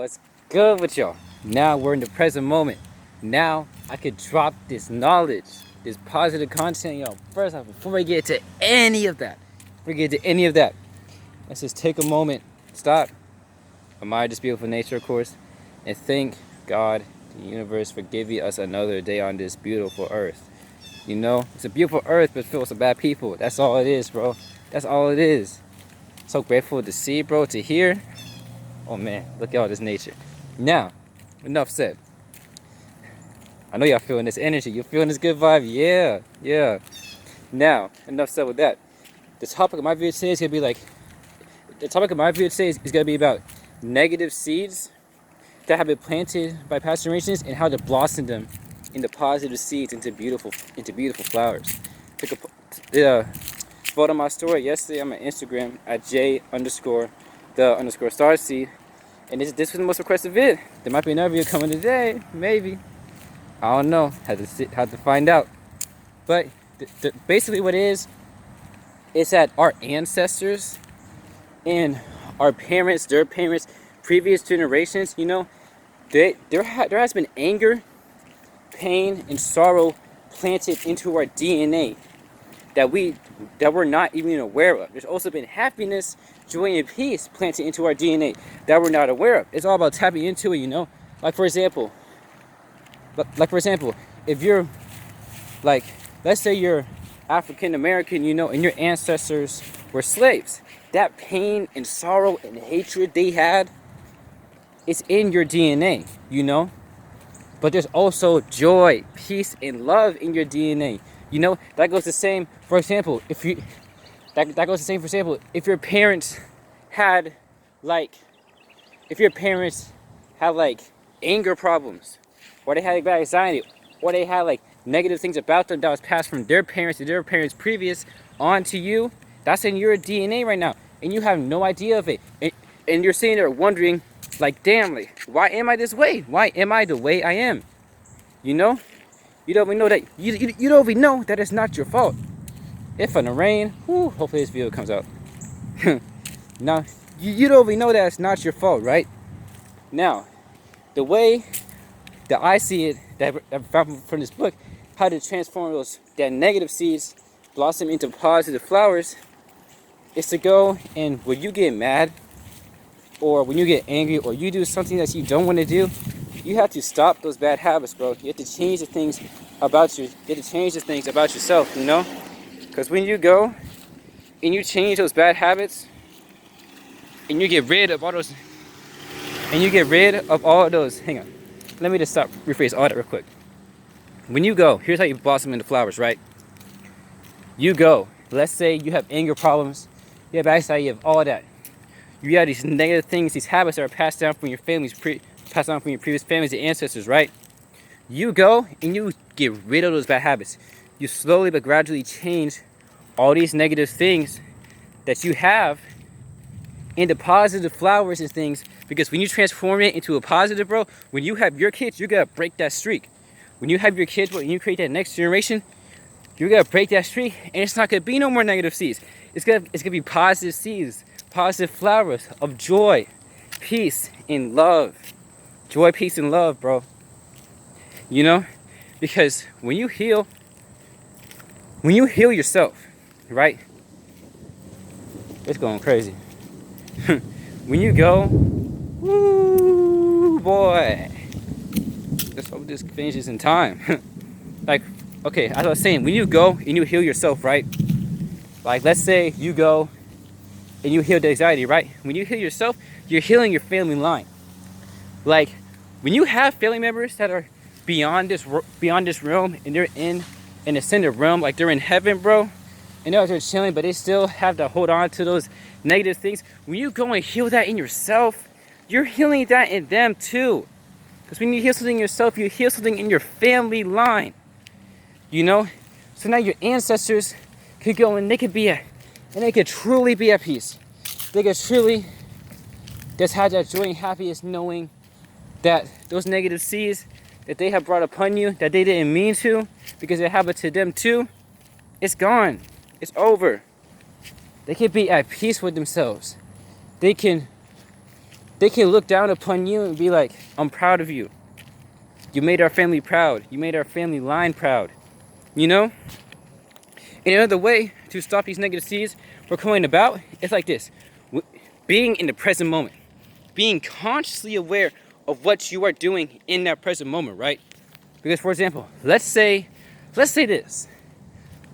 What's good with y'all? Now we're in the present moment. Now I could drop this knowledge, this positive content, y'all. First off, before we get to any of that, let's just take a moment, stop, admire this beautiful nature, of course, and thank God, the universe, for giving us another day on this beautiful earth. You know, it's a beautiful earth, but filled with some bad people. That's all it is, bro. That's all it is. So grateful to see, bro, to hear. Oh man, look at all this nature. Now, enough said. I know y'all feeling this energy. You feeling this good vibe? Yeah. Now, enough said with that. The topic of my video today is gonna be about negative seeds that have been planted by past generations and how to blossom them into positive seeds into beautiful flowers. Took a photo of my story yesterday on my Instagram at j_the_starseed. And this was the most requested vid. There might be another video coming today, maybe. I don't know. Had to find out. But basically, what it is that our ancestors and our parents, their parents, previous generations, you know, there has been anger, pain, and sorrow planted into our DNA that we're not even aware of. There's also been happiness, joy, and peace planted into our DNA that we're not aware of. It's all about tapping into it, you know. Like for example, if you're let's say you're African American, you know, and your ancestors were slaves. That pain and sorrow and hatred they had, it's in your DNA, you know. But there's also joy, peace, and love in your DNA. You know, that goes the same, for example, if your parents had anger problems, or they had bad anxiety, or they had negative things about them that was passed from their parents to their parents previous on to you, that's in your DNA right now, and you have no idea of it. And you're sitting there wondering, damn, why am I this way? Why am I the way I am? You know? You don't even know that you don't even know that it's not your fault. If in the rain, hopefully this video comes out. Now, you don't even know that it's not your fault, right? Now, the way that I see it, that I found from this book, how to transform that negative seeds, blossom into positive flowers, is to go and when you get mad, or when you get angry, or you do something that you don't want to do, you have to stop those bad habits, bro. You have to change the things about you. You have to change the things about yourself, you know? Because when you go and you change those bad habits, and you get rid of all those, hang on. Let me just rephrase all that real quick. When you go, here's how you blossom into flowers, right? You go, let's say you have anger problems, you have anxiety, you have all that. You have these negative things, these habits that are passed down from your families, from your previous families and ancestors, right? You go and you get rid of those bad habits. You slowly but gradually change all these negative things that you have into positive flowers and things, because when you transform it into a positive, bro, when you have your kids, you gotta break that streak. When you have your kids, bro, and you create that next generation, you're gonna break that streak, and it's not gonna be no more negative seeds. It's gonna be positive seeds, positive flowers of joy, peace, and love. Joy, peace, and love, bro. You know? Because when you heal yourself, right? It's going crazy. When you go, woo, boy. Let's hope this finishes in time. Okay, as I was saying, when you go and you heal yourself, right? Let's say you go and you heal the anxiety, right? When you heal yourself, you're healing your family line. When you have family members that are beyond this realm, and they're in an ascended realm, they're in heaven, bro, and they're chilling, but they still have to hold on to those negative things. When you go and heal that in yourself, you're healing that in them too. Because when you heal something in yourself, you heal something in your family line. You know? So now your ancestors could go and they could truly be at peace. They could truly just have that joy and happiness, knowing that those negative seeds that they have brought upon you, that they didn't mean to, because it happened to them too, it's gone. It's over. They can be at peace with themselves. They can They can look down upon you and be like, I'm proud of you. You made our family proud. You made our family line proud. You know? And another way to stop these negative seeds from coming about is like this. Being in the present moment. Being consciously aware of what you are doing in that present moment, right? Because, for example, let's say this.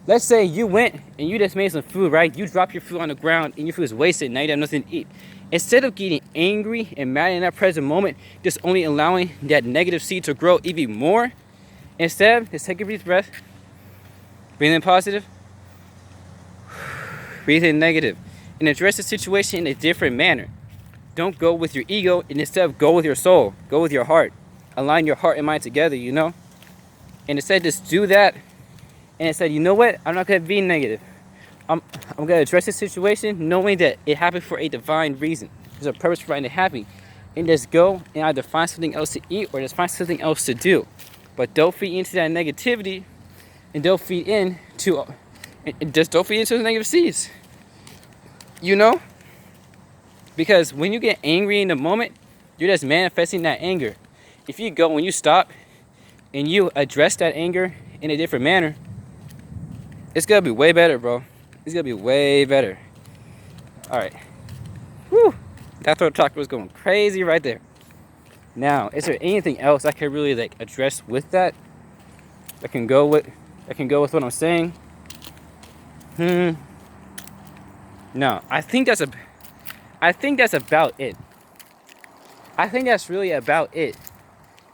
Let's say you went and you just made some food, right? You drop your food on the ground and your food is wasted. Now you have nothing to eat. Instead of getting angry and mad in that present moment, just only allowing that negative seed to grow even more, instead, just take a deep breath, breathe in positive, breathe in negative, and address the situation in a different manner. Don't go with your ego, and instead go with your soul, go with your heart. Align your heart and mind together, you know? And instead just do that, and instead, you know what? I'm not gonna be negative. I'm gonna address the situation knowing that it happened for a divine reason. There's a purpose for it happening. And just go and either find something else to eat or just find something else to do. But don't feed into that negativity, and don't feed into the negative seeds. You know? Because when you get angry in the moment, you're just manifesting that anger. If you go and you stop and you address that anger in a different manner, it's gonna be way better, bro. It's gonna be way better. All right. Whew. That throat chakra was going crazy right there. Now, is there anything else I can really like address with that? That can go with what I'm saying? No, I think that's about it. I think that's really about it.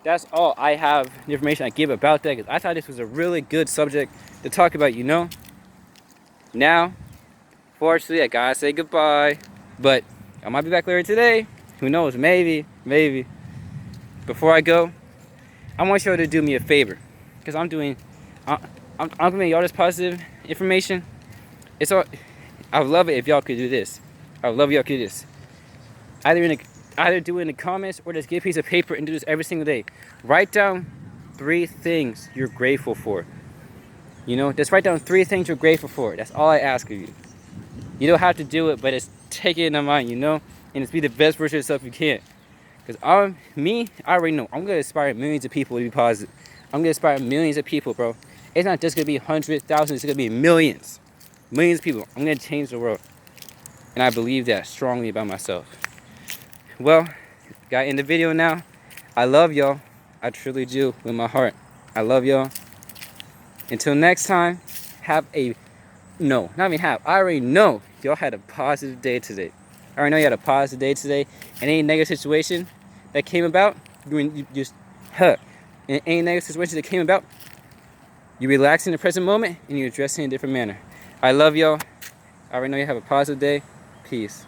That's all I have, the information I give about that, because I thought this was a really good subject to talk about, you know? Now, fortunately, I gotta say goodbye. But I might be back later today. Who knows? Maybe. Before I go, I want y'all to do me a favor. Because I'm giving y'all this positive information. I would love it if y'all could do this. I would love y'all could do this. Either do it in the comments or just get a piece of paper and do this every single day. Write down 3 things you're grateful for. You know, just write down 3 things you're grateful for. That's all I ask of you. You don't have to do it, but just take it in mind, you know? And just be the best version of yourself you can. Because I already know. I'm going to inspire millions of people to be positive. I'm going to inspire millions of people, bro. It's not just going to be hundreds, thousands. It's going to be millions. Millions of people. I'm going to change the world. And I believe that strongly about myself. Well, got in the video now. I love y'all. I truly do with my heart. I love y'all. Until next time, I already know y'all had a positive day today. I already know you had a positive day today. And any negative situation that came about, any negative situation that came about, you relax in the present moment and you address it in a different manner. I love y'all. I already know you have a positive day. Peace.